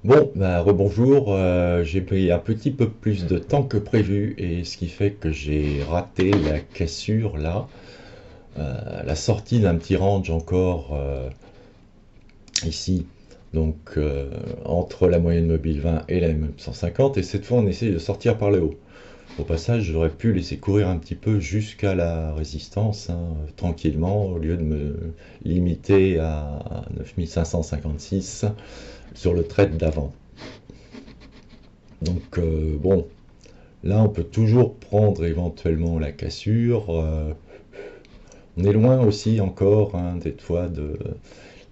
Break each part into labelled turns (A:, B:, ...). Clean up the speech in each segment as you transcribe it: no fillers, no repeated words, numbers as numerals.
A: Bon, bah, rebonjour, j'ai pris un petit peu plus de temps que prévu et ce qui fait que j'ai raté la cassure là, la sortie d'un petit range encore ici, donc entre la moyenne mobile 20 et la MM150 et cette fois on essaie de sortir par le haut. Au passage, j'aurais pu laisser courir un petit peu jusqu'à la résistance, hein, tranquillement, au lieu de me limiter à 9556 sur le trade d'avant. Donc bon, là, on peut toujours prendre éventuellement la cassure. On est loin aussi encore, hein, des fois de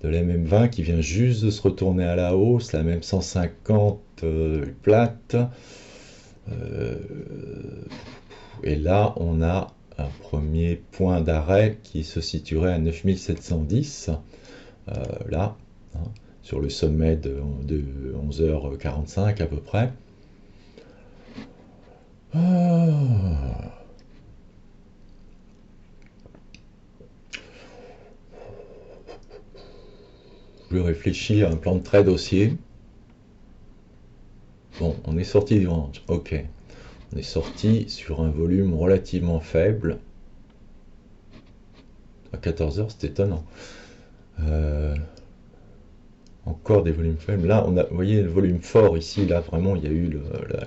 A: la MM20 qui vient juste de se retourner à la hausse, la même 150 plate. Euh, et là, on a un premier point d'arrêt qui se situerait à 9710, là, hein, sur le sommet de 11h45 à peu près. Ah. Je réfléchis à un plan de trade haussier. Bon, on est sorti du range. Ok. On est sorti sur un volume relativement faible. À 14 heures, c'est étonnant. Euh, Encore des volumes faibles. Là, vous voyez le volume fort ici. Là, vraiment, il y a eu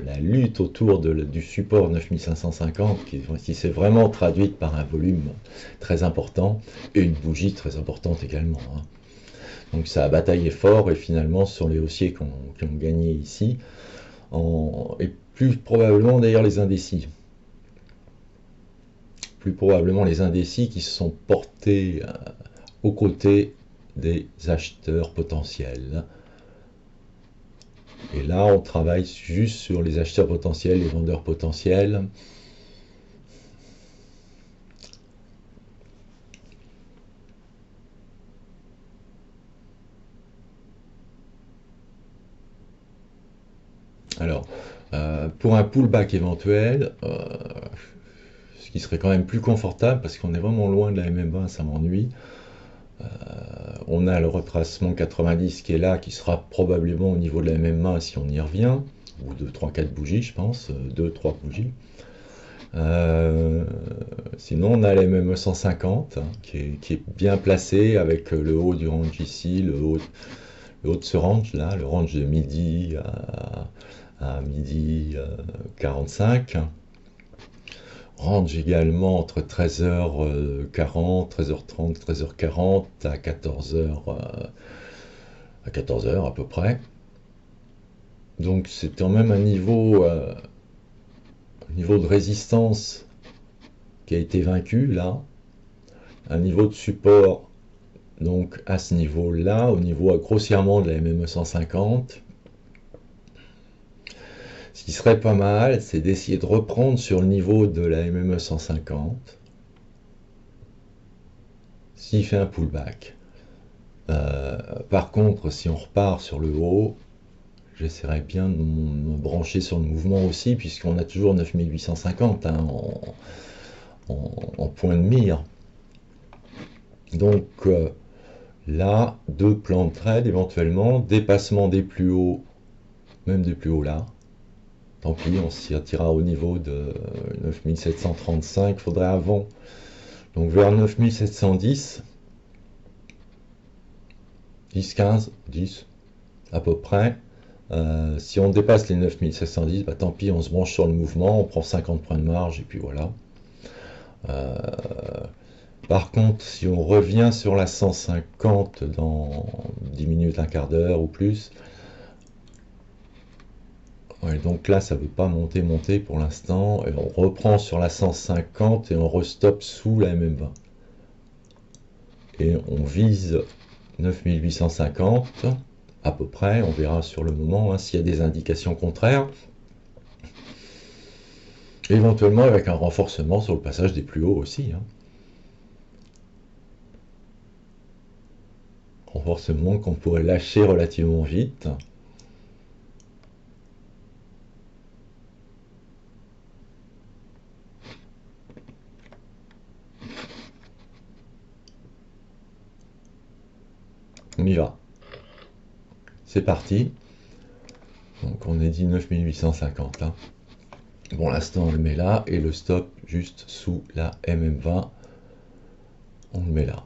A: la lutte autour du support 9550 qui s'est vraiment traduite par un volume très important et une bougie très importante également, hein. Donc ça a bataillé fort et finalement, ce sont les haussiers qui ont gagné ici. Et plus probablement d'ailleurs les indécis. Plus probablement les indécis qui se sont portés aux côtés des acheteurs potentiels. Et là, on travaille juste sur les acheteurs potentiels, les vendeurs potentiels. Alors, pour un pullback éventuel, ce qui serait quand même plus confortable, parce qu'on est vraiment loin de la MM20, ça m'ennuie. On a le retracement 90 qui est là, qui sera probablement au niveau de la MM1 si on y revient, ou de 3-4 bougies, je pense, 2-3 bougies. Euh, Sinon, on a la MM 150 hein, qui est bien placé avec le haut du range ici, le haut de ce range là, le range de midi à midi 45. Range également entre 13h40, 13h30, 13h40 à 14h à peu près. Donc c'est quand même un niveau de résistance qui a été vaincu là, un niveau de support donc à ce niveau-là, au niveau grossièrement de la MME 150. Ce qui serait pas mal, c'est d'essayer de reprendre sur le niveau de la MME 150 s'il fait un pullback. Par contre, si on repart sur le haut, j'essaierai bien de me brancher sur le mouvement aussi, puisqu'on a toujours 9850 hein, en point de mire. Donc là, deux plans de trade éventuellement, dépassement des plus hauts, même des plus hauts là. Tant pis, on s'y attirera au niveau de 9735, il faudrait avant. Donc vers 9710, 10, 15, 10 à peu près. Si on dépasse les 9710, bah, tant pis, on se branche sur le mouvement, on prend 50 points de marge et puis voilà. Euh, Par contre, si on revient sur la 150 dans 10 minutes, un quart d'heure ou plus, ouais, donc là ça ne veut pas monter pour l'instant, et on reprend sur la 150 et on restoppe sous la MM20. Et on vise 9850 à peu près, on verra sur le moment hein, s'il y a des indications contraires. Éventuellement avec un renforcement sur le passage des plus hauts aussi, hein. Renforcement qu'on pourrait lâcher relativement vite. On y va. C'est parti. Donc on est 19 850. Hein. Pour l'instant on le met là, et le stop juste sous la MM20. On le met là.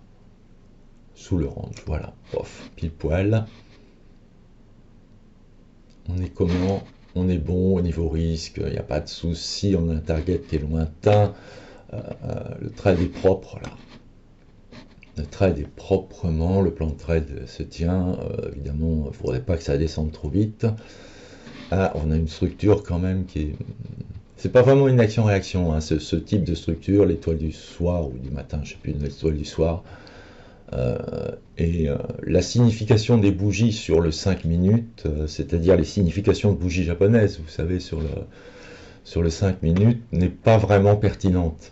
A: Sous le range, voilà. Pof, pile poil. On est comment? On est bon au niveau risque, il n'y a pas de souci, on a un target qui est lointain. Le trade est propre là. Le trade est proprement, le plan de trade se tient. Évidemment, il ne faudrait pas que ça descende trop vite. Ah, on a une structure quand même qui est... C'est pas vraiment une action-réaction, hein, ce type de structure, l'étoile du soir ou du matin, je ne sais plus, l'étoile du soir. La signification des bougies sur le 5 minutes, c'est-à-dire les significations de bougies japonaises, vous savez, sur le 5 minutes, n'est pas vraiment pertinente.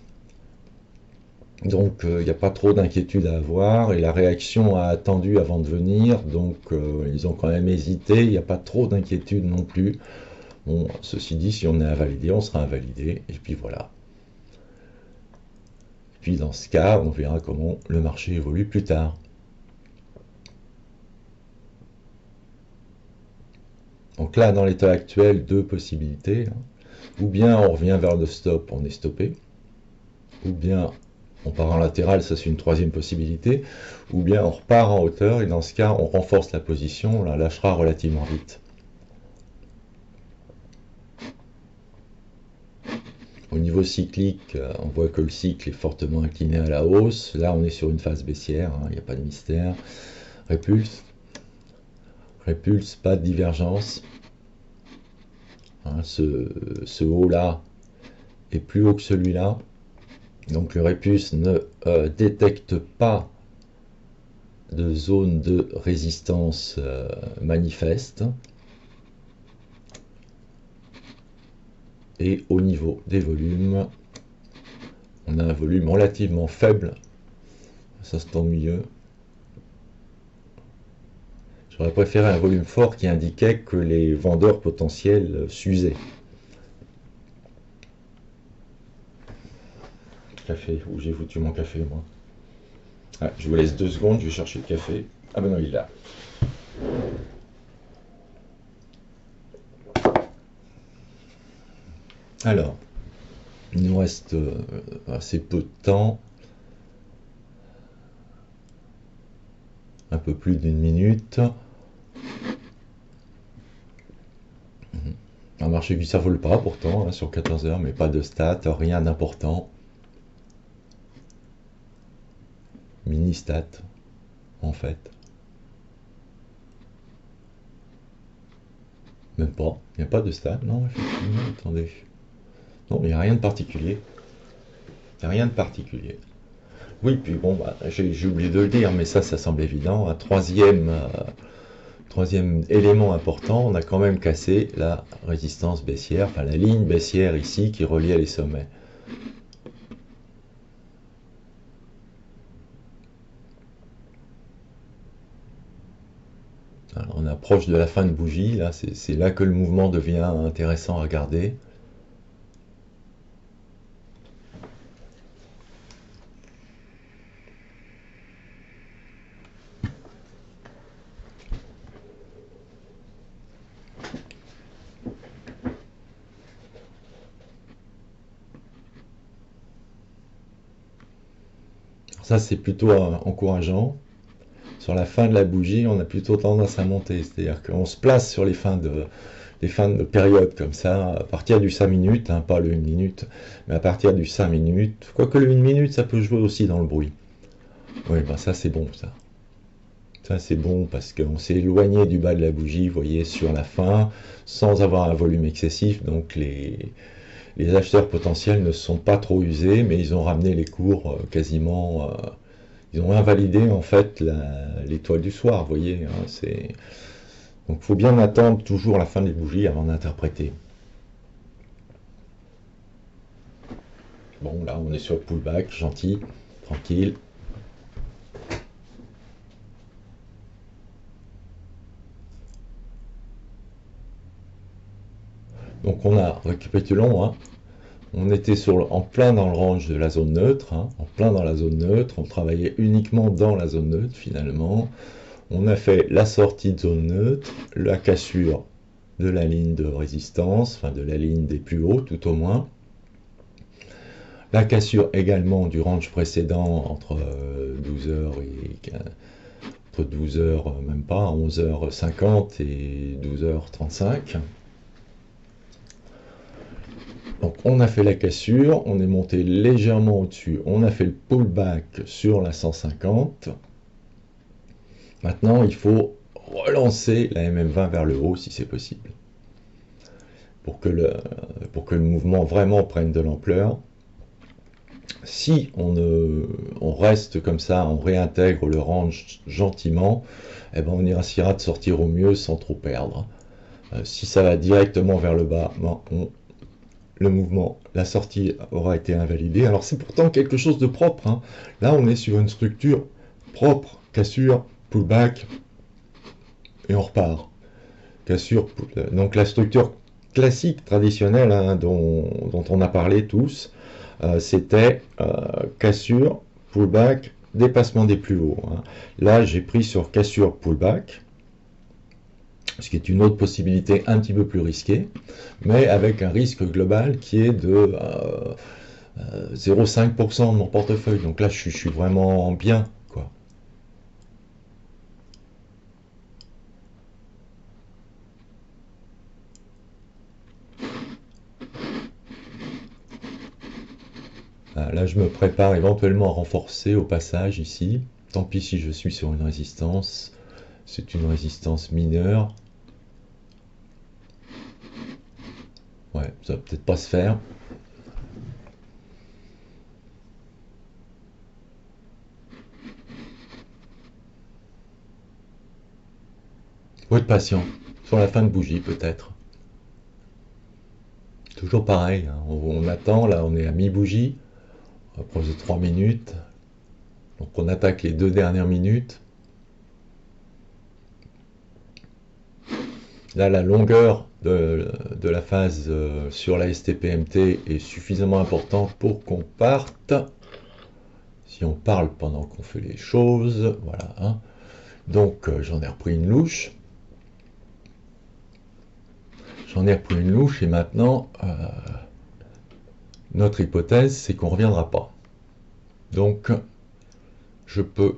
A: Donc il n'y a pas trop d'inquiétude à avoir, et la réaction a attendu avant de venir, donc ils ont quand même hésité, il n'y a pas trop d'inquiétude non plus. Bon, ceci dit, si on est invalidé, on sera invalidé, et puis voilà. Et puis dans ce cas, on verra comment le marché évolue plus tard. Donc là, dans l'état actuel, deux possibilités. Hein. Ou bien on revient vers le stop, on est stoppé. Ou bien on part en latéral, ça c'est une troisième possibilité. Ou bien on repart en hauteur, et dans ce cas, on renforce la position, on la lâchera relativement vite. Au niveau cyclique, on voit que le cycle est fortement incliné à la hausse. Là, on est sur une phase baissière, il n'y a pas de mystère. Répulse, pas de divergence. Hein, ce haut-là est plus haut que celui-là. Donc le répulse ne détecte pas de zone de résistance manifeste. Et au niveau des volumes, on a un volume relativement faible. Ça c'est ennuyeux. J'aurais préféré un volume fort qui indiquait que les vendeurs potentiels s'usaient. Café, où j'ai foutu mon café moi? Ah, je vous laisse 2 secondes, je vais chercher le café. Ah ben non, il est là. Alors, il nous reste assez peu de temps. Un peu plus d'une minute. Un marché qui ne s'envole pas pourtant, hein, sur 14 heures, mais pas de stats, rien d'important. Mini stat, en fait. Même pas, il n'y a pas de stat, non, effectivement, attendez. Non, il n'y a rien de particulier. Il n'y a rien de particulier. Oui, puis bon, bah, j'ai oublié de le dire, mais ça semble évident. Un troisième élément important, on a quand même cassé la résistance baissière, enfin la ligne baissière ici qui reliait les sommets. Alors, on approche de la fin de bougie, là, c'est là que le mouvement devient intéressant à regarder. Ça, c'est plutôt encourageant. Sur la fin de la bougie, on a plutôt tendance à monter. C'est-à-dire qu'on se place sur les fins de période comme ça, à partir du 5 minutes, hein, pas le 1 minute, mais à partir du 5 minutes. Quoique le 1 minute, ça peut jouer aussi dans le bruit. Oui, ben ça c'est bon ça. Ça c'est bon parce qu'on s'est éloigné du bas de la bougie, vous voyez, sur la fin, sans avoir un volume excessif. Donc les acheteurs potentiels ne sont pas trop usés, mais ils ont ramené les cours quasiment... ils ont invalidé en fait l'étoile du soir, vous voyez. Hein, donc il faut bien attendre toujours la fin des bougies avant d'interpréter. Bon, là on est sur le pullback, gentil, tranquille. Donc on a, récapitulons, hein, on était en plein dans le range de la zone neutre, hein, en plein dans la zone neutre, on travaillait uniquement dans la zone neutre finalement. On a fait la sortie de zone neutre, la cassure de la ligne de résistance, enfin de la ligne des plus hauts tout au moins. La cassure également du range précédent entre 12h et entre 12h, même pas, 11h50 et 12h35. Donc on a fait la cassure, on est monté légèrement au-dessus, on a fait le pullback sur la 150. Maintenant il faut relancer la MM20 vers le haut si c'est possible. Pour que le mouvement vraiment prenne de l'ampleur. Si on reste comme ça, on réintègre le range gentiment, eh ben on essaiera de sortir au mieux sans trop perdre. Si ça va directement vers le bas, le mouvement, la sortie aura été invalidée. Alors c'est pourtant quelque chose de propre, hein. Là on est sur une structure propre, cassure, pullback, et on repart. Cassure, donc la structure classique, traditionnelle, hein, dont on a parlé tous, c'était cassure, pullback, dépassement des plus hauts, hein. Là j'ai pris sur cassure, pullback, ce qui est une autre possibilité un petit peu plus risquée, mais avec un risque global qui est de 0,5% de mon portefeuille. Donc là, je suis vraiment bien, quoi. Là, je me prépare éventuellement à renforcer au passage ici. Tant pis si je suis sur une résistance. C'est une résistance mineure. Ouais, ça va peut-être pas se faire. Faut être patient. Sur la fin de bougie, peut-être. Toujours pareil, hein. On attend, là, on est à mi-bougie. On approche de 3 minutes. Donc on attaque les 2 dernières minutes. Là, la longueur de la phase sur la STPMT est suffisamment importante pour qu'on parte. Si on parle pendant qu'on fait les choses, voilà, hein. Donc j'en ai repris une louche. Et maintenant, notre hypothèse, c'est qu'on ne reviendra pas. Donc, je peux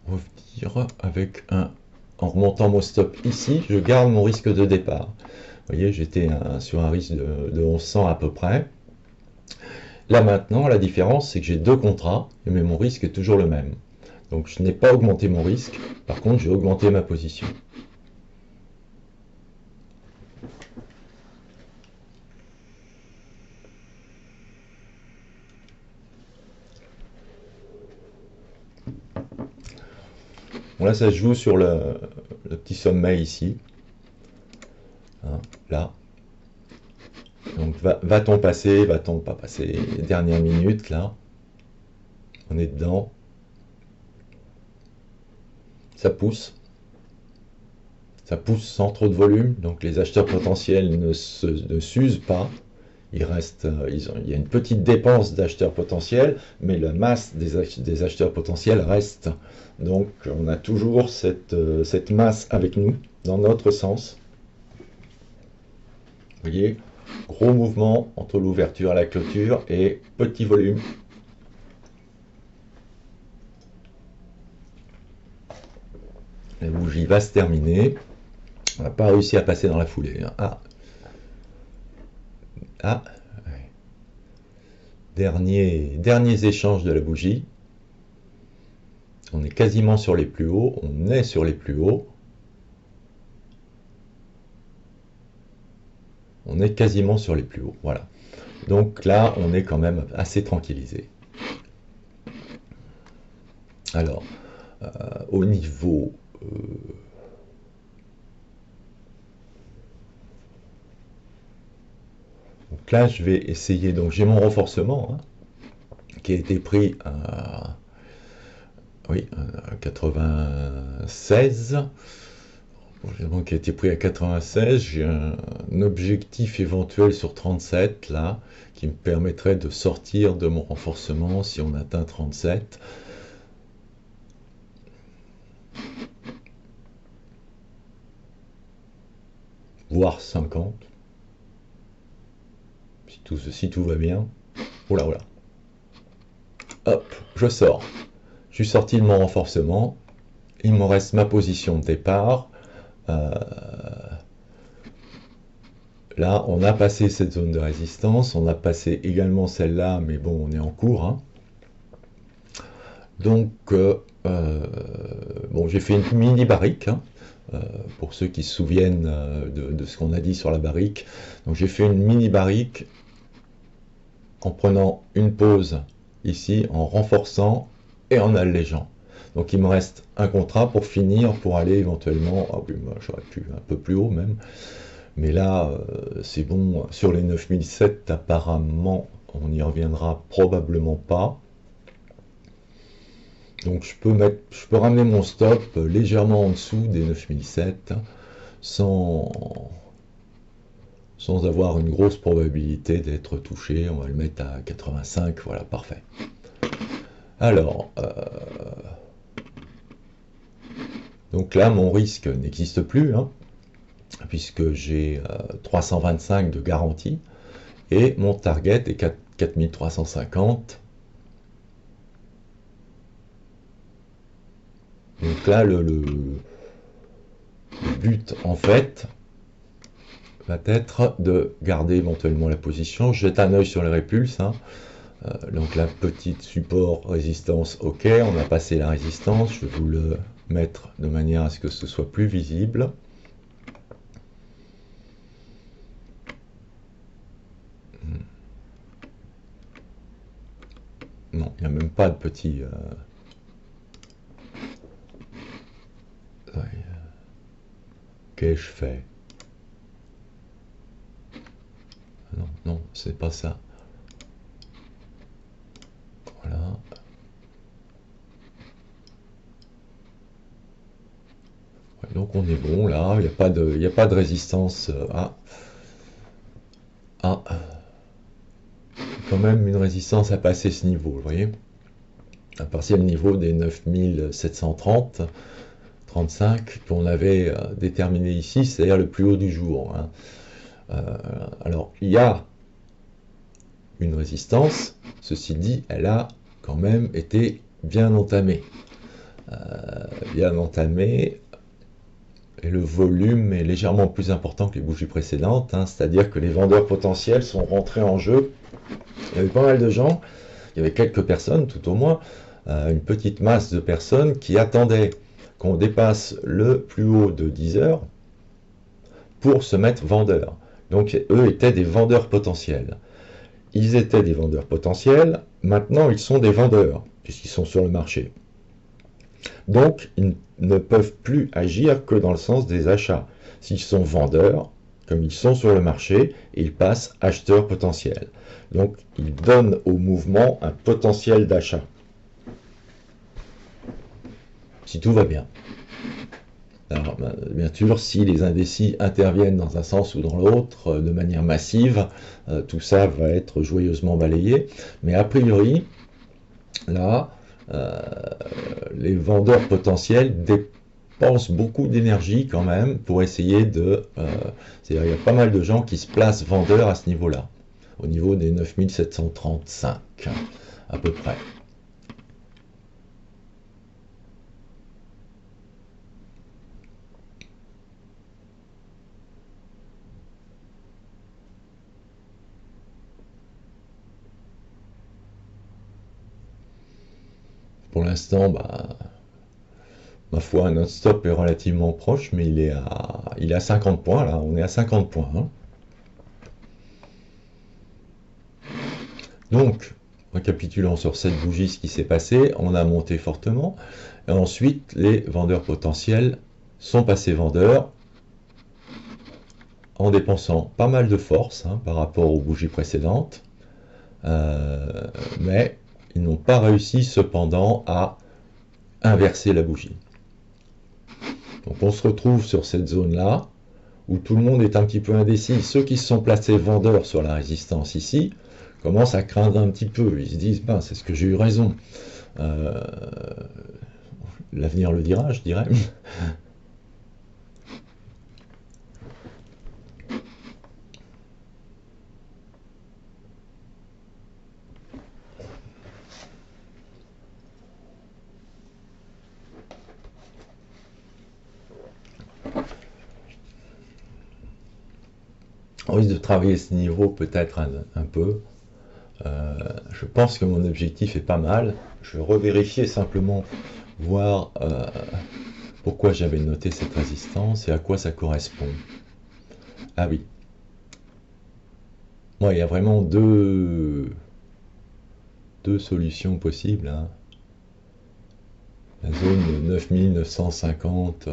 A: revenir avec en remontant mon stop ici, je garde mon risque de départ. Vous voyez, j'étais sur un risque de 1100 à peu près. Là maintenant, la différence, c'est que j'ai 2 contrats, mais mon risque est toujours le même. Donc je n'ai pas augmenté mon risque, par contre j'ai augmenté ma position. Bon, là ça se joue sur le petit sommet ici. Hein, là. Donc va-t-on passer, va-t-on pas passer les dernières minutes là. On est dedans. Ça pousse. Ça pousse sans trop de volume, donc les acheteurs potentiels ne s'usent pas. Il y a une petite dépense d'acheteurs potentiels, mais la masse des acheteurs potentiels reste. Donc on a toujours cette masse avec nous, dans notre sens. Vous voyez, gros mouvement entre l'ouverture et la clôture et petit volume. La bougie va se terminer. On n'a pas réussi à passer dans la foulée. Derniers échanges de la bougie. On est quasiment sur les plus hauts. On est sur les plus hauts. On est quasiment sur les plus hauts. Voilà. Donc là, on est quand même assez tranquillisé. Alors, au niveau... donc là, je vais essayer... Donc j'ai mon renforcement, hein, qui a été pris à... Oui, à 96. Qui a été pris à 96. J'ai un objectif éventuel sur 37, là, qui me permettrait de sortir de mon renforcement si on atteint 37. voire 50, si tout va bien. Oh là, oh là. Hop, je sors. Je suis sorti de mon renforcement. Il me reste ma position de départ. Euh, Là, on a passé cette zone de résistance. On a passé également celle-là, mais bon, on est en cours, hein. Donc, bon, j'ai fait une mini barrique, hein, pour ceux qui se souviennent de ce qu'on a dit sur la barrique. Donc, j'ai fait une mini barrique en prenant une pause ici, en renforçant et en allégeant. Donc, il me reste un contrat pour finir, pour aller éventuellement, ah oui, moi, j'aurais pu un peu plus haut même, mais là, c'est bon, sur les 9007, apparemment, on n'y reviendra probablement pas. Donc je peux ramener mon stop légèrement en dessous des 9007 sans, sans avoir une grosse probabilité d'être touché. On va le mettre à 85, voilà, parfait. Alors, donc là, mon risque n'existe plus, hein, puisque j'ai 325 de garantie et mon target est 4350. Donc là, le but, en fait, va être de garder éventuellement la position. Je jette un œil sur les répulses, hein. Donc la petite support résistance, ok, on a passé la résistance. Je vais vous le mettre de manière à ce que ce soit plus visible. Non, il n'y a même pas de petit... Ouais. Qu'ai-je fait? Non, non, c'est pas ça. Voilà. Ouais, donc on est bon là, il n'y a pas de résistance. Ah, quand même une résistance à passer ce niveau, vous voyez, à partir du niveau des 9730, 35 qu'on avait déterminé ici, c'est-à-dire le plus haut du jour, hein. Alors, il y a une résistance, ceci dit, elle a quand même été bien entamée. Bien entamée, et le volume est légèrement plus important que les bougies précédentes, hein, c'est-à-dire que les vendeurs potentiels sont rentrés en jeu. Il y avait pas mal de gens, il y avait quelques personnes tout au moins, une petite masse de personnes qui attendaient qu'on dépasse le plus haut de 10 heures pour se mettre vendeurs. Donc eux étaient des vendeurs potentiels. Ils étaient des vendeurs potentiels, maintenant ils sont des vendeurs, puisqu'ils sont sur le marché. Donc ils ne peuvent plus agir que dans le sens des achats. S'ils sont vendeurs, comme ils sont sur le marché, ils passent acheteurs potentiels. Donc ils donnent au mouvement un potentiel d'achat. Si tout va bien. Alors, bien sûr, si les indécis interviennent dans un sens ou dans l'autre, de manière massive, tout ça va être joyeusement balayé. Mais a priori, là, les vendeurs potentiels dépensent beaucoup d'énergie quand même pour essayer de... c'est-à-dire il y a pas mal de gens qui se placent vendeurs à ce niveau-là, au niveau des 9735, à peu près. Pour l'instant, bah, ma foi, notre stop est relativement proche, mais il est à 50 points, là, on est à 50 points, hein. Donc, récapitulant sur cette bougie ce qui s'est passé, on a monté fortement, et ensuite les vendeurs potentiels sont passés vendeurs en dépensant pas mal de force, hein, par rapport aux bougies précédentes, mais ils n'ont pas réussi cependant à inverser la bougie. Donc on se retrouve sur cette zone-là, où tout le monde est un petit peu indécis. Ceux qui se sont placés vendeurs sur la résistance ici commencent à craindre un petit peu. Ils se disent, ben, c'est ce que j'ai eu raison. L'avenir le dira, je dirais. On risque de travailler ce niveau peut-être un peu. Je pense que mon objectif est pas mal. Je vais revérifier simplement, voir pourquoi j'avais noté cette résistance et à quoi ça correspond. Ah oui. Moi, il y a vraiment deux solutions possibles, hein. La zone 9950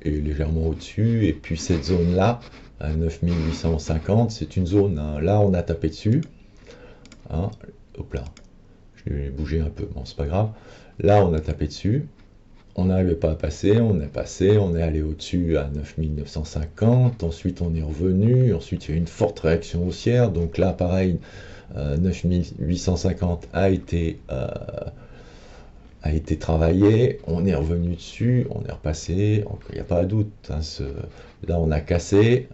A: est légèrement au-dessus, et puis cette zone-là, à 9850, c'est une zone, hein. Là, on a tapé dessus. Hein. Hop là, je vais bouger un peu, bon, c'est pas grave. Là, on a tapé dessus. On n'arrivait pas à passer, on est passé, on est allé au-dessus à 9950, ensuite on est revenu, ensuite il y a eu une forte réaction haussière, donc là pareil, 9850 a été travaillé, on est revenu dessus, on est repassé, il n'y a pas de doute, hein, là on a cassé,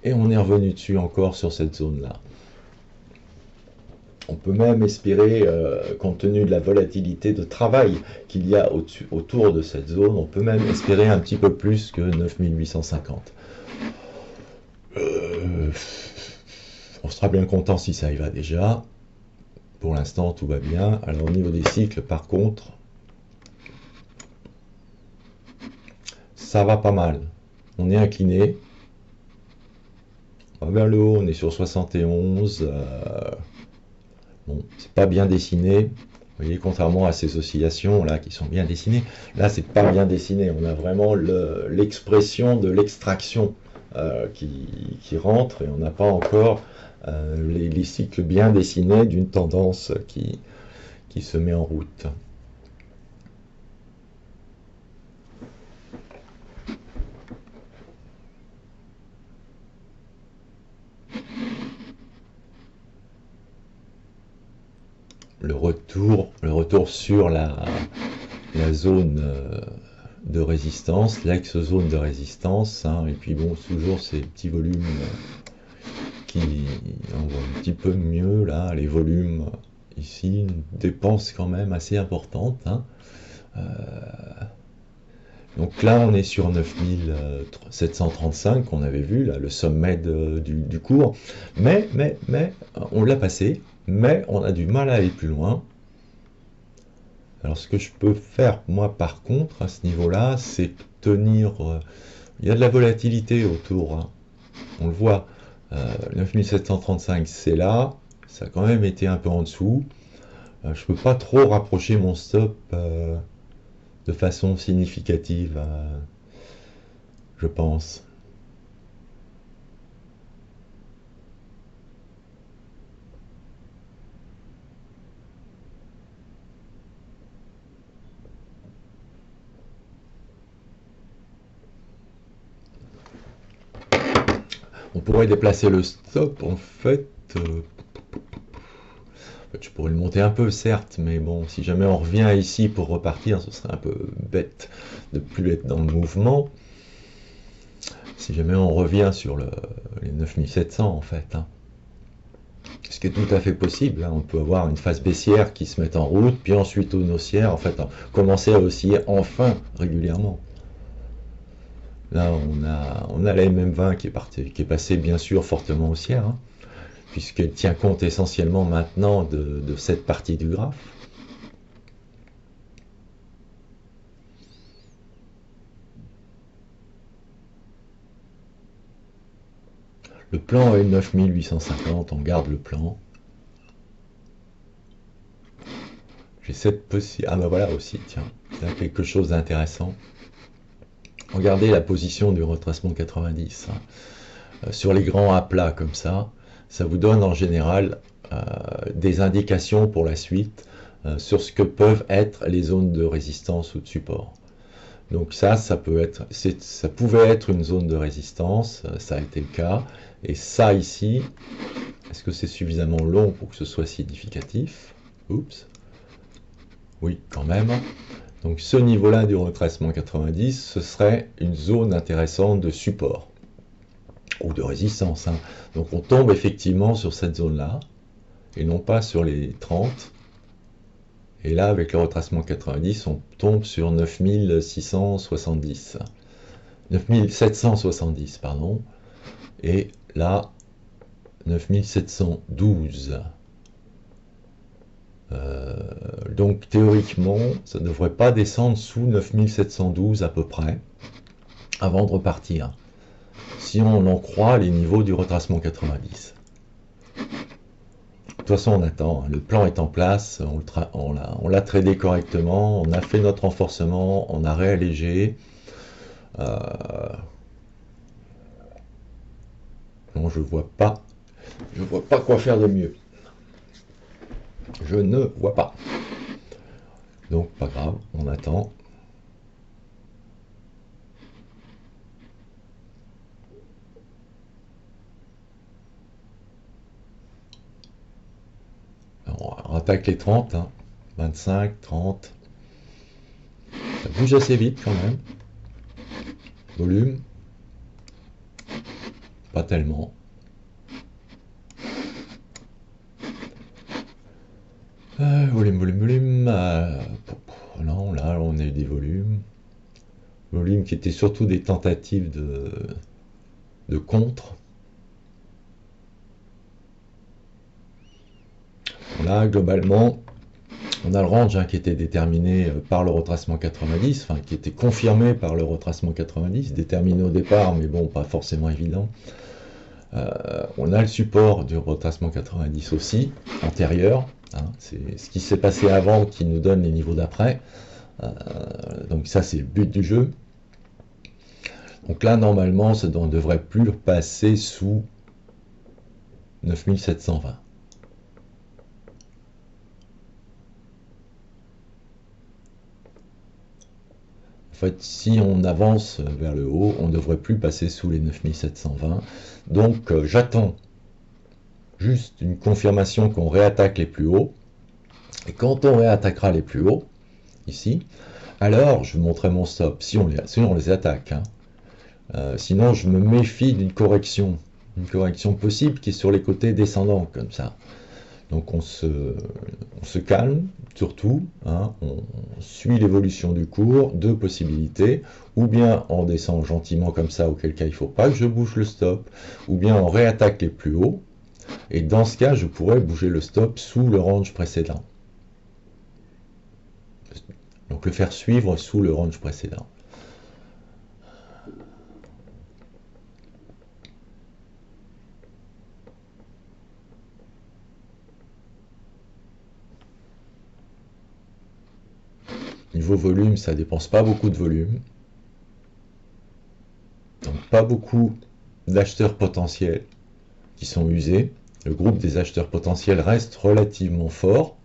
A: et on est revenu dessus encore sur cette zone-là. On peut même espérer, compte tenu de la volatilité de travail qu'il y a autour de cette zone, on peut même espérer un petit peu plus que 9850. On sera bien content si ça y va déjà. Pour l'instant, tout va bien. Alors au niveau des cycles, par contre, ça va pas mal. On est incliné. On va vers le haut, on est sur 71. Bon, c'est pas bien dessiné. Vous voyez, contrairement à ces oscillations là qui sont bien dessinées, là c'est pas bien dessiné. On a vraiment l'expression de l'extraction qui rentre, et on n'a pas encore les cycles bien dessinés d'une tendance qui se met en route. Le retour sur la zone de résistance, l'ex-zone de résistance, hein, et puis bon, toujours ces petits volumes qui on voit un petit peu mieux là, les volumes ici, une dépense quand même assez importante, hein. Donc là on est sur 9735 qu'on avait vu, là, le sommet du cours, mais on l'a passé, mais on a du mal à aller plus loin. Alors ce que je peux faire moi par contre à ce niveau-là, c'est tenir, il y a de la volatilité autour, hein. On le voit, 9735 c'est là, ça a quand même été un peu en dessous. Je peux pas trop rapprocher mon stop de façon significative, je pense. On pourrait déplacer le stop en fait. Je pourrais le monter un peu certes, mais bon, si jamais on revient ici pour repartir, ce serait un peu bête de plus être dans le mouvement. Si jamais on revient sur les 9700 en fait, hein. Ce qui est tout à fait possible, hein. On peut avoir une phase baissière qui se met en route, puis ensuite une haussière, en fait, commencer à osciller enfin régulièrement. Là, on a la MM20 qui est passée bien sûr fortement haussière, hein, puisqu'elle tient compte essentiellement maintenant de cette partie du graphe. Le plan est 9850, on garde le plan. J'ai cette possibilité. Ah ben voilà aussi, tiens, il y a quelque chose d'intéressant. Regardez la position du retracement 90, hein. Sur les grands aplats comme ça vous donne en général des indications pour la suite sur ce que peuvent être les zones de résistance ou de support. Donc ça pouvait être une zone de résistance, ça a été le cas. Et ça ici, est-ce que c'est suffisamment long pour que ce soit significatif? Oups. Oui, quand même. Donc ce niveau-là du retracement 90, ce serait une zone intéressante de support ou de résistance, hein. Donc on tombe effectivement sur cette zone-là et non pas sur les 30. Et là, avec le retracement 90, on tombe sur 9670. 9770, pardon, et là, 9712. Donc théoriquement, ça ne devrait pas descendre sous 9712 à peu près, avant de repartir, si on en croit les niveaux du retracement 90. De toute façon, on attend, hein. Le plan est en place, on l'a tradé correctement, on a fait notre renforcement, on a réallégé. Non, je vois pas quoi faire de mieux. Je ne vois pas. Donc, pas grave, on attend. On attaque les 30, hein. 25, 30. Ça bouge assez vite quand même. Volume. Pas tellement. Volume. Non, là, on a eu des volumes. Volumes qui étaient surtout des tentatives de contre. Là, globalement, on a le range, hein, qui était déterminé par le retracement 90, enfin qui était confirmé par le retracement 90, déterminé au départ, mais bon, pas forcément évident. On a le support du retracement 90 aussi, antérieur, hein, c'est ce qui s'est passé avant qui nous donne les niveaux d'après. Donc ça, c'est le but du jeu. Donc là, normalement, ça ne devrait plus passer sous 9720. En fait, si on avance vers le haut, on ne devrait plus passer sous les 9720. Donc, j'attends juste une confirmation qu'on réattaque les plus hauts. Et quand on réattaquera les plus hauts, ici, alors je vous montrerai mon stop, si on les attaque. Hein. Sinon, je me méfie d'une correction. Une correction possible qui est sur les côtés descendants, comme ça. Donc on se calme, surtout, hein, on suit l'évolution du cours, deux possibilités, ou bien on descend gentiment comme ça, auquel cas il ne faut pas que je bouge le stop, ou bien on réattaque les plus hauts, et dans ce cas je pourrais bouger le stop sous le range précédent. Donc le faire suivre sous le range précédent. Niveau volume, ça ne dépense pas beaucoup de volume. Donc pas beaucoup d'acheteurs potentiels qui sont usés. Le groupe des acheteurs potentiels reste relativement fort.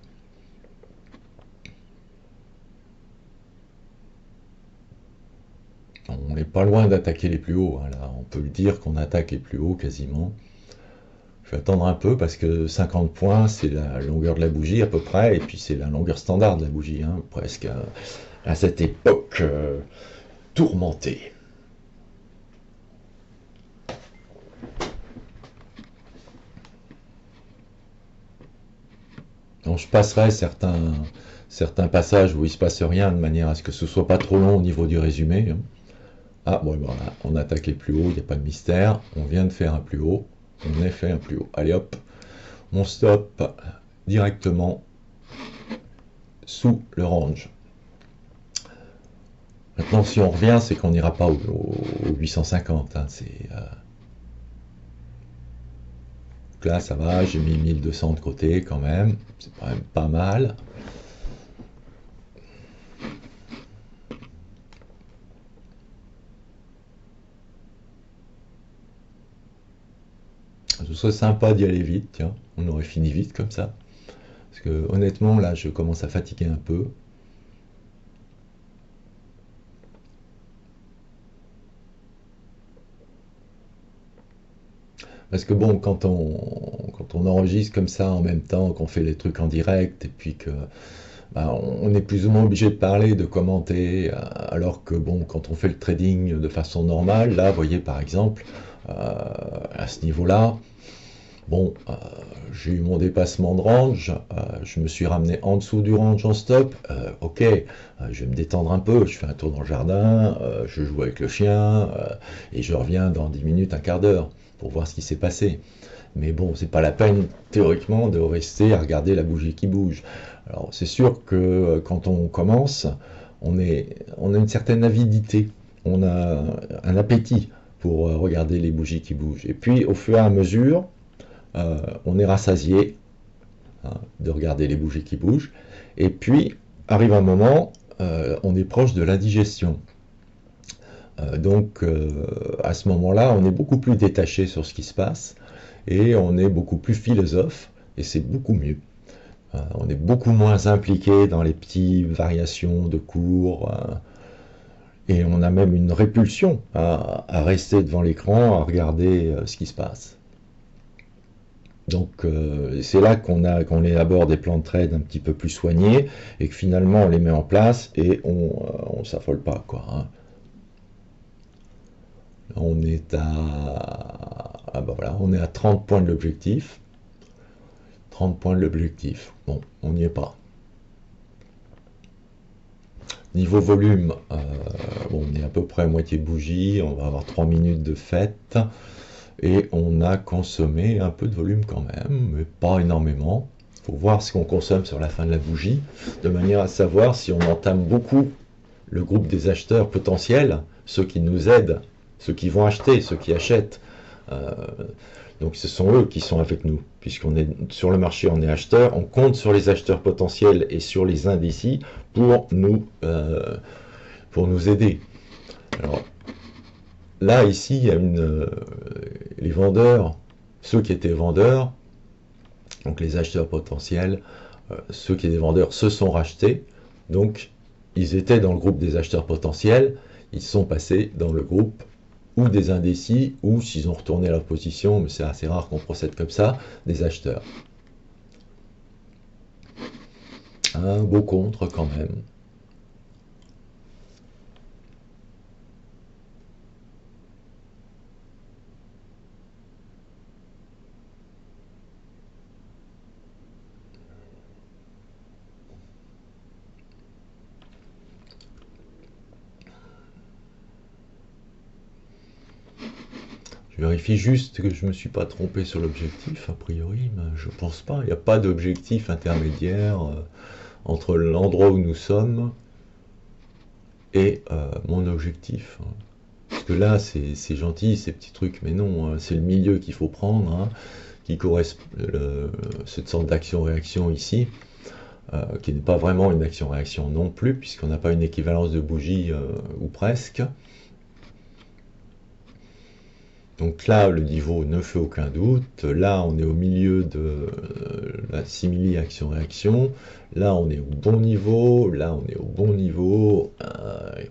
A: On n'est pas loin d'attaquer les plus hauts. Hein, là, on peut le dire qu'on attaque les plus hauts quasiment. Je vais attendre un peu parce que 50 points, c'est la longueur de la bougie à peu près, et puis c'est la longueur standard de la bougie, hein, presque à cette époque tourmentée. Donc je passerai certains passages où il ne se passe rien de manière à ce que ce soit pas trop long au niveau du résumé. Hein. Ah bon, voilà, on attaque les plus hauts, il n'y a pas de mystère, on vient de faire un plus haut, on a fait un plus haut. Allez hop, on stop directement sous le range. Maintenant, si on revient, c'est qu'on n'ira pas au 850. Hein, là, ça va, j'ai mis 1200 de côté quand même, c'est quand même pas mal. Ce serait sympa d'y aller vite, tiens, on aurait fini vite comme ça. Parce que honnêtement, là, je commence à fatiguer un peu. Parce que bon, quand on enregistre comme ça en même temps, qu'on fait les trucs en direct, et puis que bah, on est plus ou moins obligé de parler, de commenter, alors que bon, quand on fait le trading de façon normale, là, vous voyez par exemple, à ce niveau-là, Bon, j'ai eu mon dépassement de range, je me suis ramené en dessous du range en stop, ok, je vais me détendre un peu, je fais un tour dans le jardin, je joue avec le chien, et je reviens dans 10 minutes, un quart d'heure, pour voir ce qui s'est passé. Mais bon, c'est pas la peine, théoriquement, de rester à regarder la bougie qui bouge. Alors, c'est sûr que quand on commence, on a une certaine avidité, on a un appétit pour regarder les bougies qui bougent. Et puis, au fur et à mesure, on est rassasié, hein, de regarder les bougies qui bougent. Et puis, arrive un moment, on est proche de l'indigestion. Donc, à ce moment-là, on est beaucoup plus détaché sur ce qui se passe et on est beaucoup plus philosophe et c'est beaucoup mieux. On est beaucoup moins impliqué dans les petites variations de cours et on a même une répulsion à rester devant l'écran, à regarder ce qui se passe. Donc c'est là qu'on élabore des plans de trade un petit peu plus soignés et que finalement on les met en place et on s'affole pas, quoi, hein. On est on est à 30 points de l'objectif. 30 points de l'objectif. Bon, on n'y est pas. Niveau volume, bon, on est à peu près à moitié bougie, on va avoir 3 minutes de fête, et on a consommé un peu de volume quand même, mais pas énormément. Il faut voir ce qu'on consomme sur la fin de la bougie, de manière à savoir si on entame beaucoup le groupe des acheteurs potentiels, ceux qui nous aident, ceux qui vont acheter, ceux qui achètent. Euh, donc ce sont eux qui sont avec nous, puisqu'on est sur le marché, on est acheteur, on compte sur les acheteurs potentiels et sur les indécis pour nous aider. Alors là, ici, il y a les vendeurs, ceux qui étaient vendeurs, donc les acheteurs potentiels, ceux qui étaient vendeurs se sont rachetés, donc ils étaient dans le groupe des acheteurs potentiels, ils sont passés dans le groupe ou des indécis, ou s'ils ont retourné à leur position, mais c'est assez rare qu'on procède comme ça, des acheteurs. Un beau contre quand même. Je vérifie juste que je ne me suis pas trompé sur l'objectif, a priori, mais je pense pas. Il n'y a pas d'objectif intermédiaire entre l'endroit où nous sommes et mon objectif. Parce que là, c'est gentil, ces petits trucs, mais non, c'est le milieu qu'il faut prendre, hein, qui correspond cette sorte d'action-réaction ici, qui n'est pas vraiment une action-réaction non plus, puisqu'on n'a pas une équivalence de bougie, ou presque. Donc là, le niveau ne fait aucun doute. Là, on est au milieu de la simili action-réaction. Là, on est au bon niveau. Là, on est au bon niveau.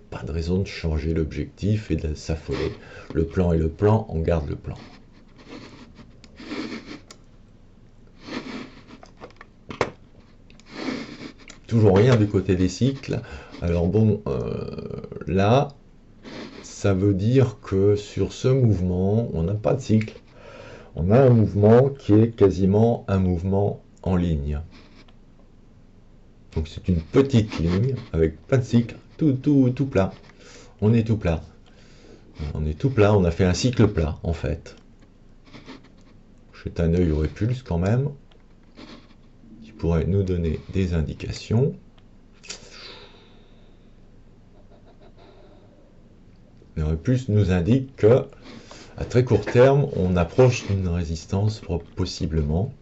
A: Pas de raison de changer l'objectif et de s'affoler. Le plan est le plan, on garde le plan. Toujours rien du côté des cycles. Alors bon, là, ça veut dire que sur ce mouvement, on n'a pas de cycle. On a un mouvement qui est quasiment un mouvement en ligne. Donc c'est une petite ligne avec pas de cycle, tout plat. On est tout plat. On est tout plat, on a fait un cycle plat en fait. Jette un œil au répulse quand même, qui pourrait nous donner des indications. Le répulse nous indique que à très court terme, on approche d'une résistance possiblement.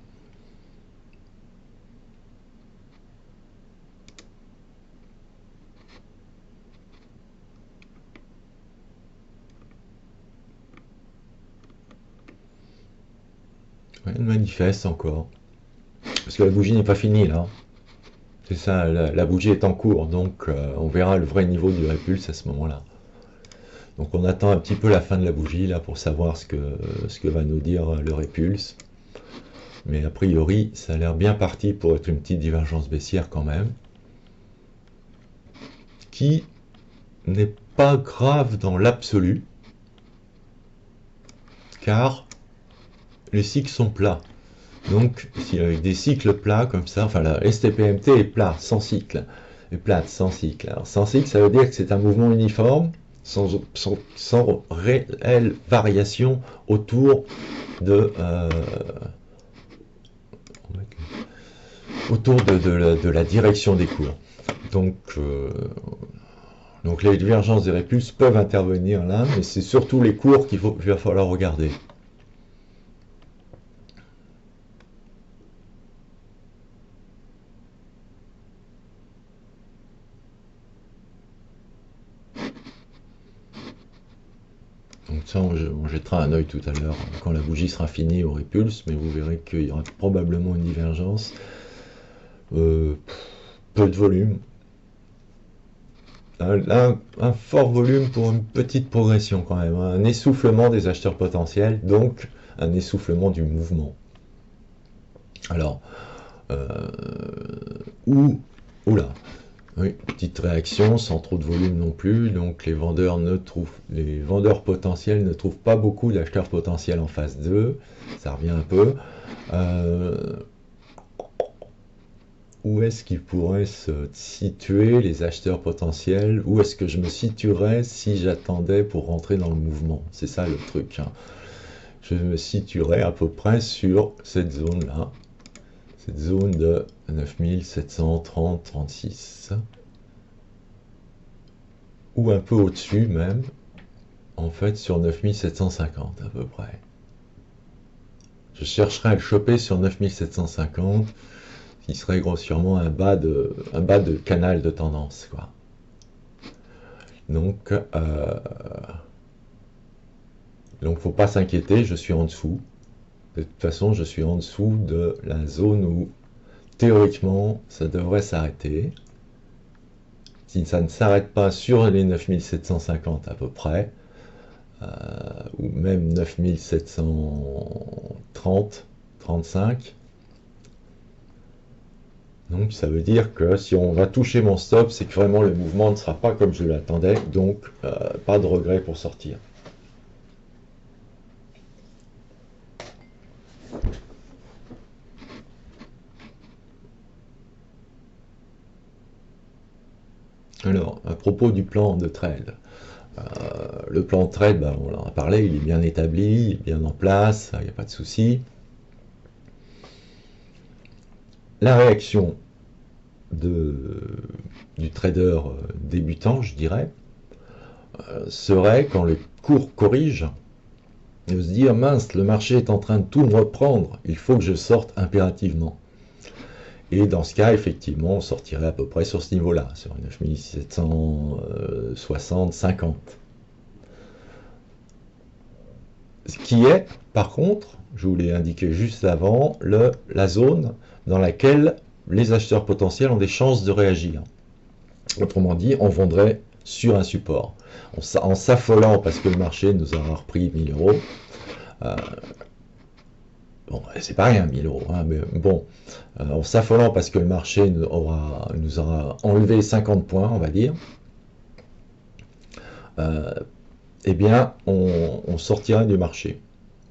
A: Rien de manifeste encore. Parce que la bougie n'est pas finie là. C'est ça, la bougie est en cours, donc on verra le vrai niveau du répulse à ce moment-là. Donc on attend un petit peu la fin de la bougie là pour savoir ce que va nous dire le répulse. Mais a priori, ça a l'air bien parti pour être une petite divergence baissière quand même. Qui n'est pas grave dans l'absolu, car les cycles sont plats. Donc, si avec des cycles plats comme ça, enfin la STPMT est plat, sans cycle, est plate, sans cycle. Alors, sans cycle, ça veut dire que c'est un mouvement uniforme, sans réelle variation autour de de la direction des cours. Donc les divergences des répulses peuvent intervenir là, mais c'est surtout les cours qu'il va falloir regarder. Donc ça, on jettera un œil tout à l'heure quand la bougie sera finie au répulse, mais vous verrez qu'il y aura probablement une divergence. Peu de volume. Un fort volume pour une petite progression quand même. Un essoufflement des acheteurs potentiels, donc un essoufflement du mouvement. Alors, oula, oui, petite réaction, sans trop de volume non plus, donc les vendeurs potentiels ne trouvent pas beaucoup d'acheteurs potentiels en phase 2, ça revient un peu. Où est-ce qu'ils pourraient se situer, les acheteurs potentiels? Où est-ce que je me situerais si j'attendais pour rentrer dans le mouvement? C'est ça le truc. Hein. Je me situerais à peu près sur cette zone-là. Cette zone de 9730-36. Ou un peu au-dessus même. En fait, sur 9750 à peu près. Je chercherais à le choper sur 9750. Qui serait grossièrement un bas de canal de tendance, quoi. Donc, faut pas s'inquiéter, je suis en dessous. De toute façon, je suis en dessous de la zone où, théoriquement, ça devrait s'arrêter. Si ça ne s'arrête pas sur les 9750 à peu près, ou même 9730, 35, donc ça veut dire que si on va toucher mon stop, c'est que vraiment le mouvement ne sera pas comme je l'attendais, donc pas de regret pour sortir. Alors, à propos du plan de trade, le plan de trade, on en a parlé, il est bien établi, il est bien en place, il n'y a pas de souci. La réaction du trader débutant, je dirais, serait quand le cours corrige, de se dire mince, le marché est en train de tout me reprendre, il faut que je sorte impérativement. Et dans ce cas, effectivement, on sortirait à peu près sur ce niveau-là, sur 9760-50. Ce qui est, par contre, je vous l'ai indiqué juste avant, la zone dans laquelle les acheteurs potentiels ont des chances de réagir. Autrement dit, on vendrait sur un support. En s'affolant parce que le marché nous aura repris 1000 euros. Bon, c'est pas rien, 1000 euros, hein, mais bon, en s'affolant parce que le marché nous aura enlevé 50 points, on va dire, eh bien, on sortira du marché.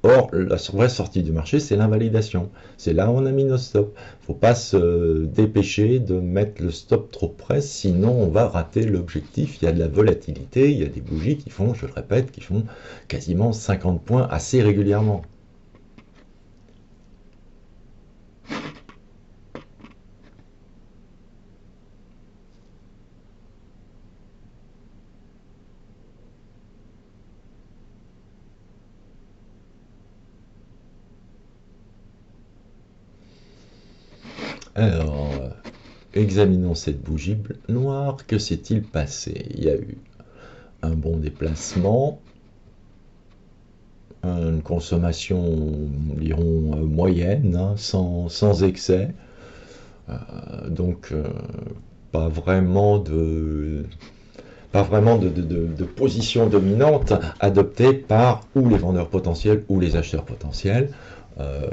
A: Or, la vraie sortie du marché, c'est l'invalidation. C'est là où on a mis nos stops. Il ne faut pas se dépêcher de mettre le stop trop près, sinon on va rater l'objectif. Il y a de la volatilité, il y a des bougies qui font, je le répète, qui font quasiment 50 points assez régulièrement. Alors, examinons cette bougie noire. Que s'est-il passé? Il y a eu un bon déplacement, une consommation, dirons, moyenne, hein, sans excès. Donc, pas vraiment de position dominante adoptée par ou les vendeurs potentiels ou les acheteurs potentiels.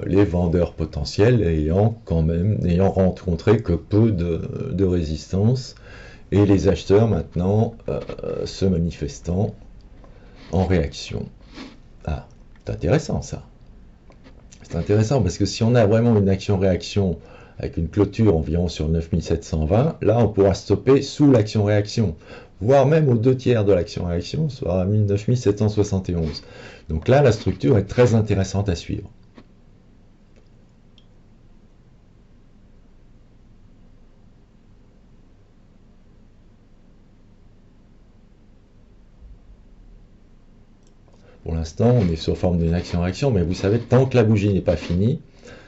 A: Les vendeurs potentiels ayant rencontré que peu de résistance, et les acheteurs maintenant se manifestant en réaction. Ah, c'est intéressant ça. C'est C'est intéressant parce que si on a vraiment une action-réaction avec une clôture environ sur 9720, là on pourra stopper sous l'action-réaction, voire même aux 2/3 de l'action-réaction, soit à 9771. Donc là, la structure est très intéressante à suivre. Pour l'instant, on est sur forme d'une action-réaction, mais vous savez, tant que la bougie n'est pas finie,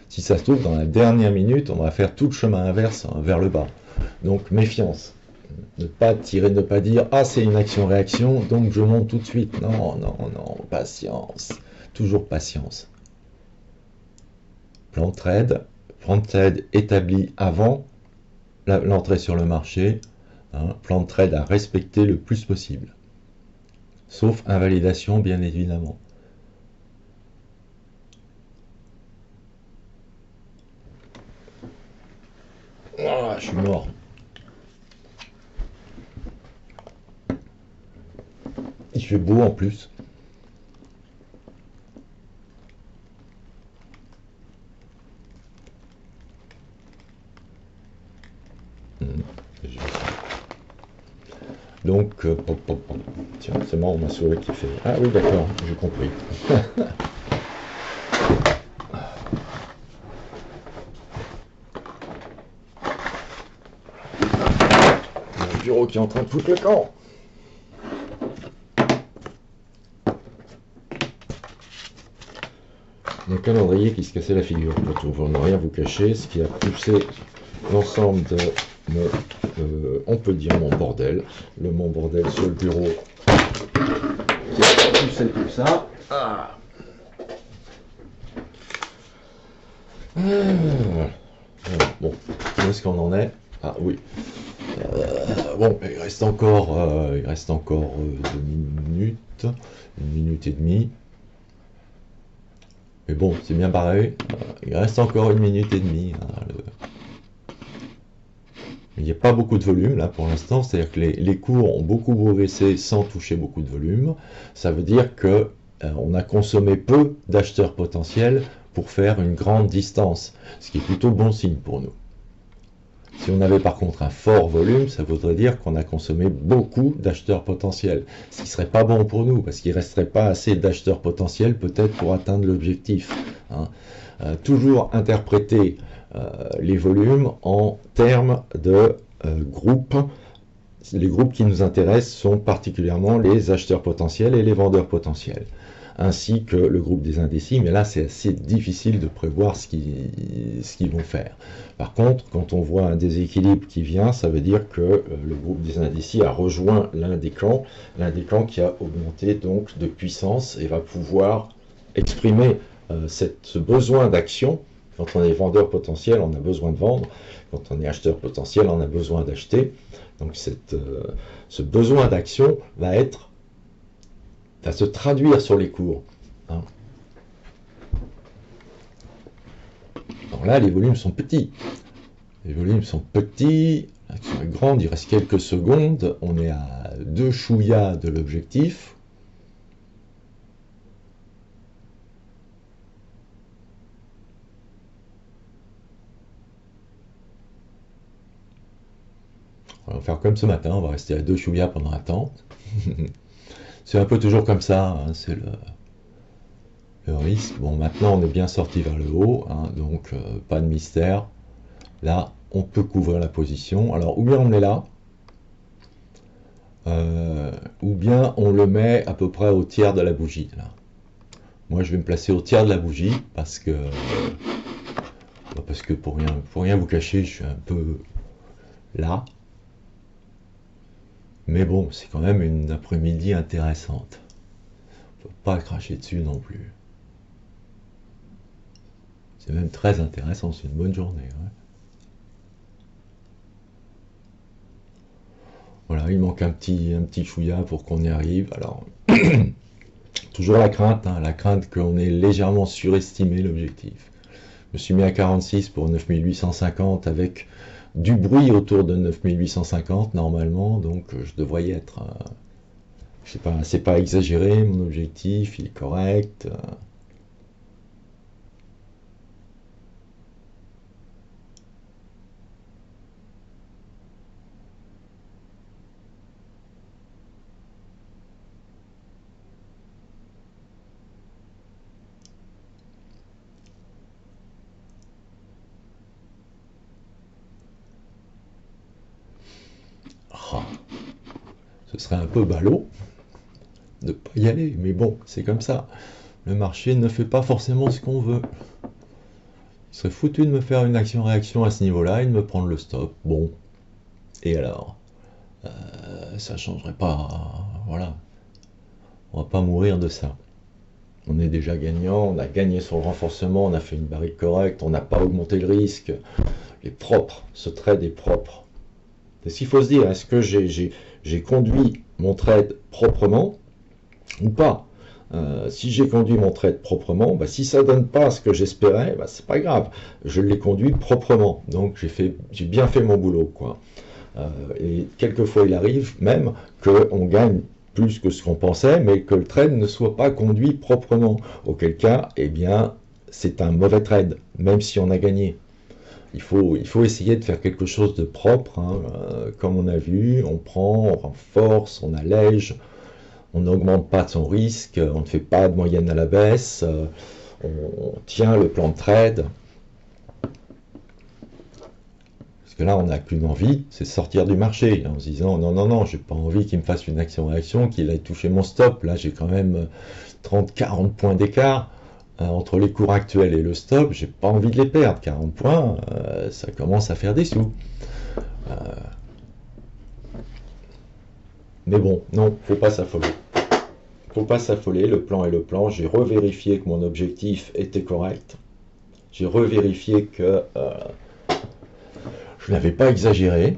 A: si ça se trouve, dans la dernière minute, on va faire tout le chemin inverse vers le bas. Donc, méfiance. Ne pas tirer, ne pas dire « Ah, c'est une action-réaction, donc je monte tout de suite. » Non, non, non, patience. Toujours patience. Plan de trade établi avant l'entrée sur le marché. Plan de trade à respecter le plus possible. Sauf invalidation, bien évidemment. Ah, je suis mort. Il fait beau en plus. Donc, tiens, c'est moi, on m'a sauvé qui fait. Ah oui, d'accord, j'ai compris. Le bureau qui est en train de foutre le camp. Un calendrier qui se cassait la figure. Pour ne rien vous cacher, ce qui a poussé l'ensemble de mon, on peut dire mon bordel, mon bordel sur le bureau, qui a poussé tout ça. Ah. Bon, où est-ce qu'on en est? Ah oui. Bon, il reste encore 2 minutes, 1 minute et demie. Mais bon, c'est bien pareil. Il reste encore 1 minute et demie. Il n'y a pas beaucoup de volume là pour l'instant, c'est-à-dire que les cours ont beaucoup progressé sans toucher beaucoup de volume. Ça veut dire que on a consommé peu d'acheteurs potentiels pour faire une grande distance, ce qui est plutôt bon signe pour nous. Si on avait par contre un fort volume, ça voudrait dire qu'on a consommé beaucoup d'acheteurs potentiels, ce qui ne serait pas bon pour nous, parce qu'il ne resterait pas assez d'acheteurs potentiels peut-être pour atteindre l'objectif. Toujours interpréter les volumes en termes de groupes. Les groupes qui nous intéressent sont particulièrement les acheteurs potentiels et les vendeurs potentiels, ainsi que le groupe des indécis, mais là c'est assez difficile de prévoir ce qu'ils vont faire. Par contre, quand on voit un déséquilibre qui vient, ça veut dire que le groupe des indécis a rejoint l'un des clans qui a augmenté donc de puissance et va pouvoir exprimer ce besoin d'action. Quand on est vendeur potentiel, on a besoin de vendre. Quand on est acheteur potentiel, on a besoin d'acheter. Donc ce besoin d'action va se traduire sur les cours. Alors là, les volumes sont petits. Les volumes sont petits, l'action est grande, il reste quelques secondes. On est à 2 chouïas de l'objectif. On va faire comme ce matin, on va rester à 2 chouïas pendant un temps. C'est un peu toujours comme ça, c'est le risque. Bon, maintenant on est bien sorti vers le haut, donc pas de mystère. Là, on peut couvrir la position. Alors, ou bien on est là, ou bien on le met à peu près au tiers de la bougie. Là. Moi, je vais me placer au tiers de la bougie parce que pour rien vous cacher, je suis un peu là. Mais bon, c'est quand même une après-midi intéressante. Faut pas cracher dessus non plus. C'est même très intéressant, c'est une bonne journée. Ouais. Voilà, il manque un petit chouïa pour qu'on y arrive. Alors, toujours la crainte qu'on ait légèrement surestimé l'objectif. Je me suis mis à 46 pour 9850 avec du bruit autour de 9850 normalement, donc je devrais y être. Je sais pas, c'est pas exagéré, mon objectif, il est correct. Ce serait un peu ballot de ne pas y aller, mais bon, c'est comme ça. Le marché ne fait pas forcément ce qu'on veut. Il serait foutu de me faire une action-réaction à ce niveau-là et de me prendre le stop. Bon, et alors ça changerait pas. Voilà, on va pas mourir de ça. On est déjà gagnant, on a gagné sur le renforcement, on a fait une barrique correcte, on n'a pas augmenté le risque. Il est propre, ce trade est propre. C'est ce qu'il faut se dire, est-ce que j'ai conduit mon trade proprement ou pas? Si j'ai conduit mon trade proprement, bah, si ça donne pas ce que j'espérais, bah, c'est pas grave. Je l'ai conduit proprement, donc j'ai bien fait mon boulot, quoi. Et quelquefois il arrive même qu'on gagne plus que ce qu'on pensait, mais que le trade ne soit pas conduit proprement. Auquel cas, eh bien, c'est un mauvais trade, même si on a gagné. Il faut essayer de faire quelque chose de propre, hein. Comme on a vu, on prend, on renforce, on allège, on n'augmente pas son risque, on ne fait pas de moyenne à la baisse, on tient le plan de trade. Parce que là, on n'a qu'une envie, c'est sortir du marché, en se disant non, non, non, j'ai pas envie qu'il me fasse une action-réaction, qu'il aille toucher mon stop. Là, j'ai quand même 30-40 points d'écart entre les cours actuels et le stop. J'ai pas envie de les perdre. 40 points, ça commence à faire des sous. Mais bon, non, faut pas s'affoler. Faut pas s'affoler, le plan est le plan. J'ai revérifié que mon objectif était correct. J'ai revérifié que je n'avais pas exagéré.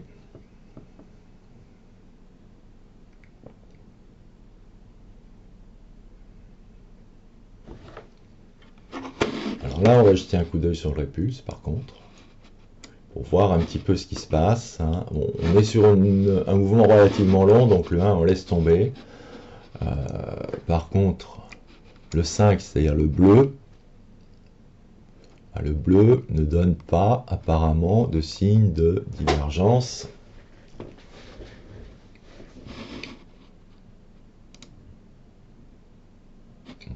A: Alors là, on va jeter un coup d'œil sur le répulse, par contre, pour voir un petit peu ce qui se passe, hein. Bon, on est sur un mouvement relativement long, donc le 1, on laisse tomber. Par contre, le 5, c'est-à-dire le bleu ne donne pas apparemment de signe de divergence.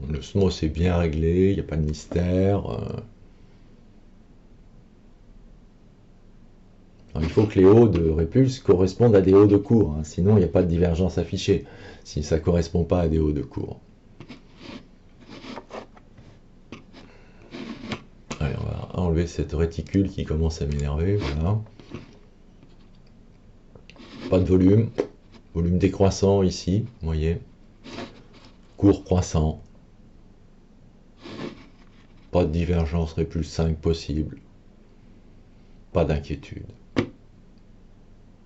A: Le SMOS est bien réglé, il n'y a pas de mystère. Alors, il faut que les hauts de répulse correspondent à des hauts de cours, hein, sinon il n'y a pas de divergence affichée, si ça ne correspond pas à des hauts de cours. Allez, on va enlever cette réticule qui commence à m'énerver, voilà. Pas de volume, volume décroissant ici, vous voyez. Cours croissant. Pas de divergence répulse 5 possible. Pas d'inquiétude.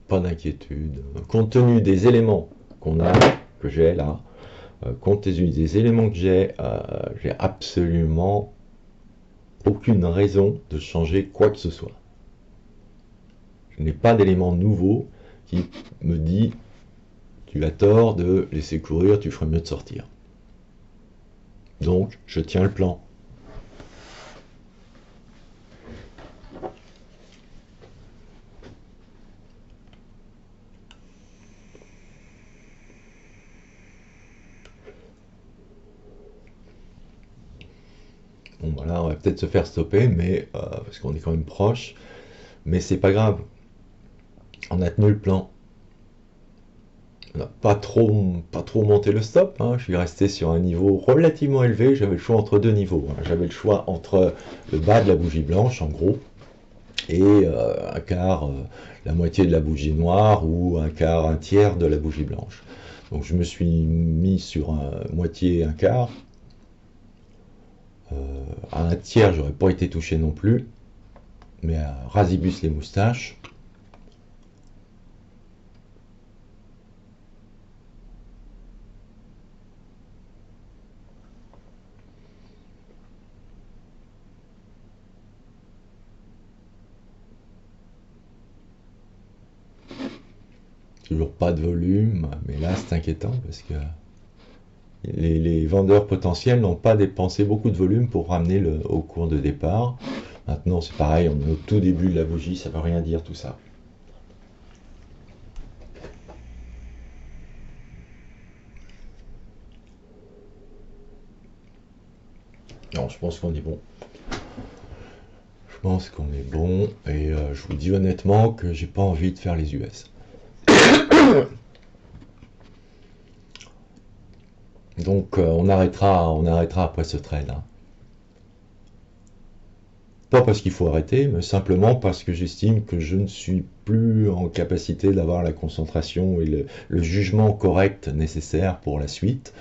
A: Pas d'inquiétude. Compte tenu des éléments que j'ai là, compte tenu des éléments que j'ai absolument aucune raison de changer quoi que ce soit. Je n'ai pas d'élément nouveau qui me dit tu as tort de laisser courir, tu ferais mieux de sortir. Donc, je tiens le plan. Bon, voilà, on va peut-être se faire stopper, mais parce qu'on est quand même proche, mais c'est pas grave. On a tenu le plan. On n'a pas trop monté le stop, hein. Je suis resté sur un niveau relativement élevé. J'avais le choix entre deux niveaux, hein. J'avais le choix entre le bas de la bougie blanche, en gros, et un quart, la moitié de la bougie noire, ou un quart, un tiers de la bougie blanche. Donc je me suis mis sur moitié, un quart. À un tiers, j'aurais pas été touché non plus, mais à rasibus les moustaches. Toujours pas de volume, mais là c'est inquiétant parce que les vendeurs potentiels n'ont pas dépensé beaucoup de volume pour ramener au cours de départ. Maintenant c'est pareil, on est au tout début de la bougie, ça ne veut rien dire tout ça. Non, je pense qu'on est bon. Je pense qu'on est bon et je vous dis honnêtement que j'ai pas envie de faire les US. Donc on arrêtera après ce trade, hein. Pas parce qu'il faut arrêter, mais simplement parce que j'estime que je ne suis plus en capacité d'avoir la concentration et le jugement correct nécessaire pour la suite.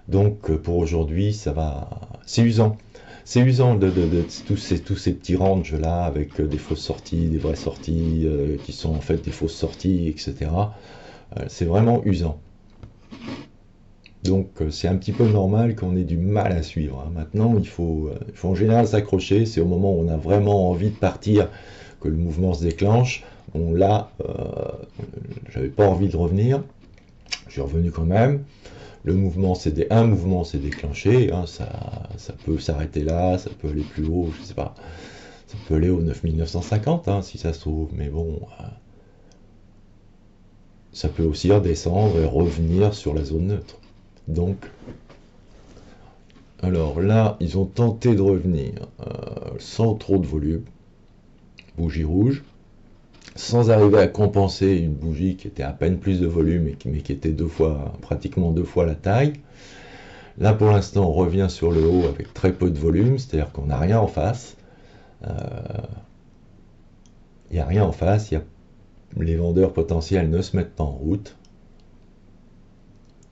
A: Donc pour aujourd'hui, ça va. C'est usant. C'est usant de tous ces petits ranges là avec des fausses sorties, des vraies sorties qui sont en fait des fausses sorties, etc. C'est vraiment usant. Donc c'est un petit peu normal qu'on ait du mal à suivre, hein. Maintenant, il faut en général s'accrocher. C'est au moment où on a vraiment envie de partir que le mouvement se déclenche. Bon là, j'avais pas envie de revenir. Je suis revenu quand même. Un mouvement s'est déclenché, hein. Ça peut s'arrêter là, ça peut aller plus haut, je sais pas. Ça peut aller au 9950, hein, si ça se trouve. Mais bon, ça peut aussi redescendre et revenir sur la zone neutre. Donc, alors là, ils ont tenté de revenir sans trop de volume, bougie rouge, sans arriver à compenser une bougie qui était à peine plus de volume, mais qui était pratiquement deux fois la taille. Là, pour l'instant, on revient sur le haut avec très peu de volume, c'est-à-dire qu'on n'a rien en face. Il n'y a rien en face, les vendeurs potentiels ne se mettent pas en route,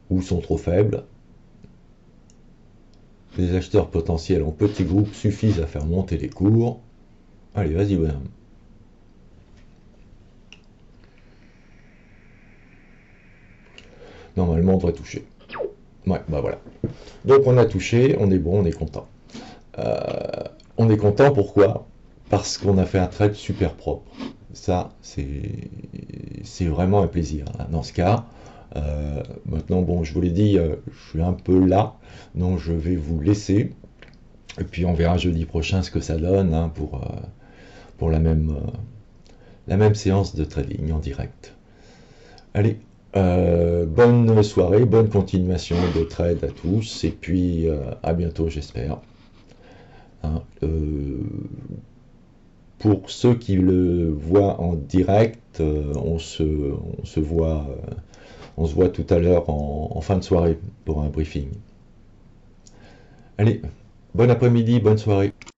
A: ou sont trop faibles. Les acheteurs potentiels en petits groupes suffisent à faire monter les cours. Allez, vas-y, bonhomme. Normalement, on devrait toucher. Ouais, bah voilà. Donc on a touché, on est bon, on est content. On est content, pourquoi? Parce qu'on a fait un trade super propre. Ça, c'est vraiment un plaisir, hein, dans ce cas. Maintenant, bon, je vous l'ai dit, je suis un peu là, donc je vais vous laisser. Et puis on verra jeudi prochain ce que ça donne, hein, pour la même séance de trading en direct. Allez, bonne soirée, bonne continuation de trade à tous, et puis à bientôt, j'espère. Hein, pour ceux qui le voient en direct, on se voit tout à l'heure en fin de soirée pour un briefing. Allez, bon après-midi, bonne soirée.